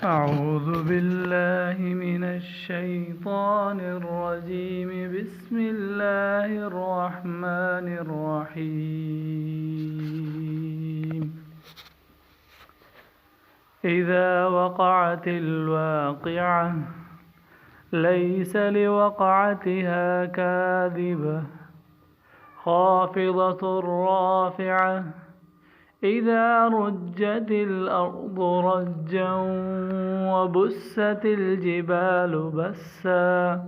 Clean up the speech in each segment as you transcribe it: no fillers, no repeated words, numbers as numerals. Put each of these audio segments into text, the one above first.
أعوذ بالله من الشيطان الرجيم. بسم الله الرحمن الرحيم. إذا وقعت الواقعة ليس لوقعتها كاذبة خافضة رافعة إذا رجت الأرض رجا وبست الجبال بسا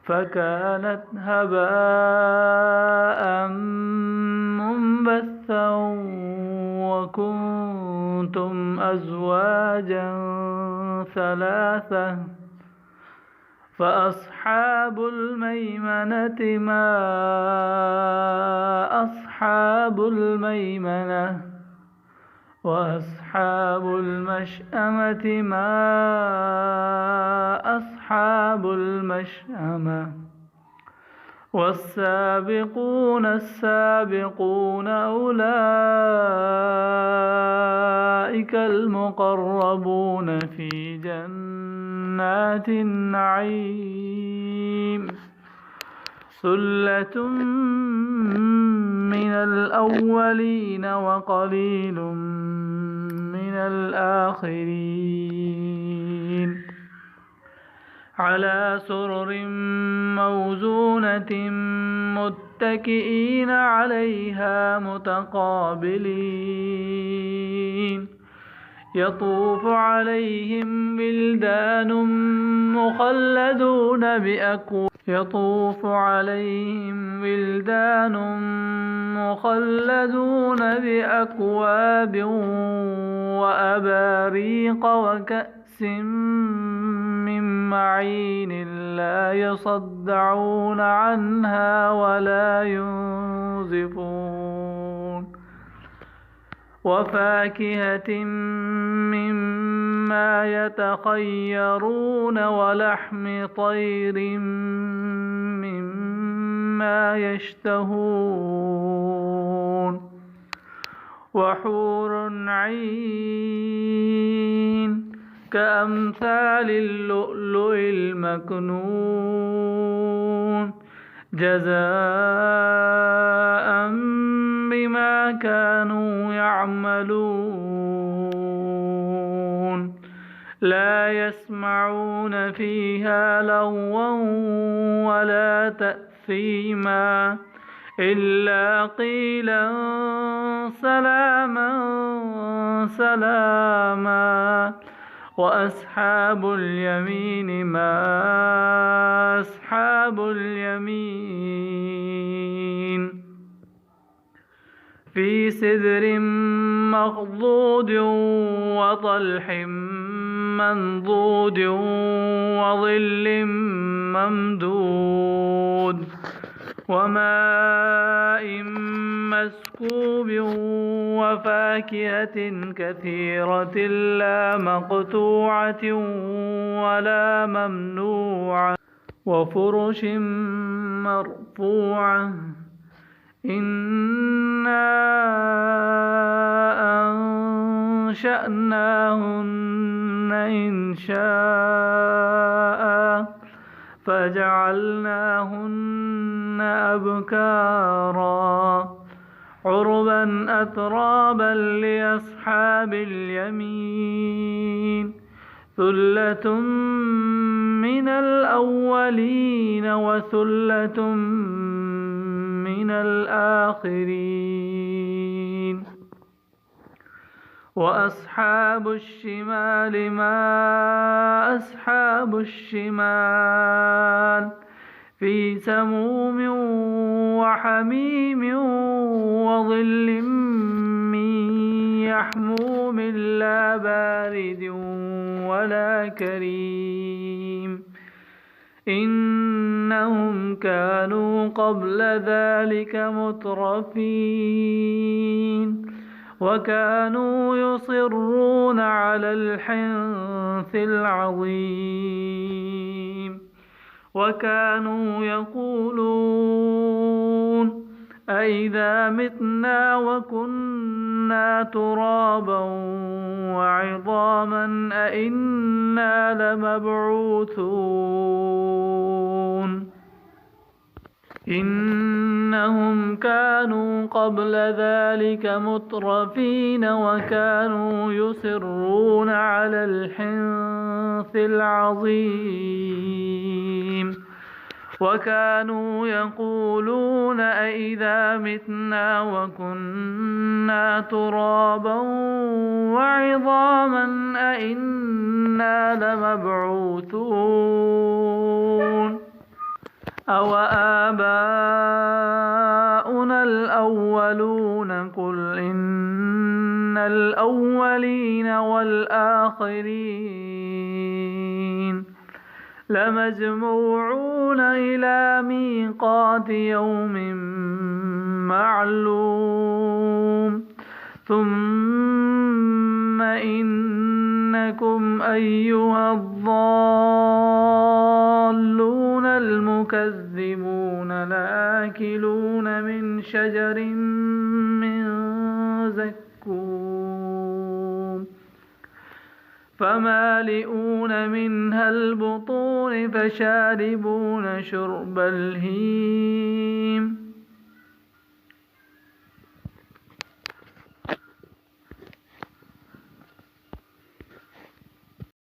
فكانت هباء منبثا وكنتم أزواجا ثلاثة فأصحاب الميمنة ما أصحاب الميمنة وأصحاب المشأمة ما أصحاب المشأمة والسابقون السابقون أولئك المقربون في جنات النعيم. ثلة من الأولين وقليل من الآخرين على سرر موزونة متكئين عليها متقابلين يطوف عليهم ولدان مخلدون بأكواب وأباريق وكأس من معين لا يصدعون عنها ولا ينزفون وفاكهة مما يتخيرون ولحم طير مما يشتهون وحور عين كأمثال اللؤلؤ المكنون جزاء بما كانوا يعملون لا يسمعون فيها لغوا ولا تأثيما إلا قيلا سلاما سلاما وأصحاب اليمين ما أصحاب اليمين في سدر مخضود وطلح منضود وظل ممدود وماء مسكوب وفاكهة كثيرة لا مقطوعة ولا ممنوعة وفرش مرفوعة إنا أنشأناهن إنشاء فجعلناهن أبكارا عربا أترابا لأصحاب اليمين ثلة من الأولين وثلة من الآخرين وأصحاب الشمال ما أصحاب الشمال في سموم وحميم وظل من يحموم لا بارد ولا كريم إنهم كانوا قبل ذلك مترفين وكانوا يصرون على الحنث العظيم وكانوا يقولون أإذا متنا وكنا ترابا وعظاما أإنا لمبعوثون إنهم كانوا قبل ذلك مترفين وكانوا يصرون على الحنث العظيم وكانوا يقولون أإذا متنا وكنا ترابا وعظاما أإنا لمبعوثون أو آباؤنا الأولون قل إن الأولين والآخرين لمجموعون إلى ميقات يوم معلوم ثم إنكم أيها الضالون المكذبون لآكلون من شجر من زقوم فمالئون منها البطون فشاربون شرب الهيم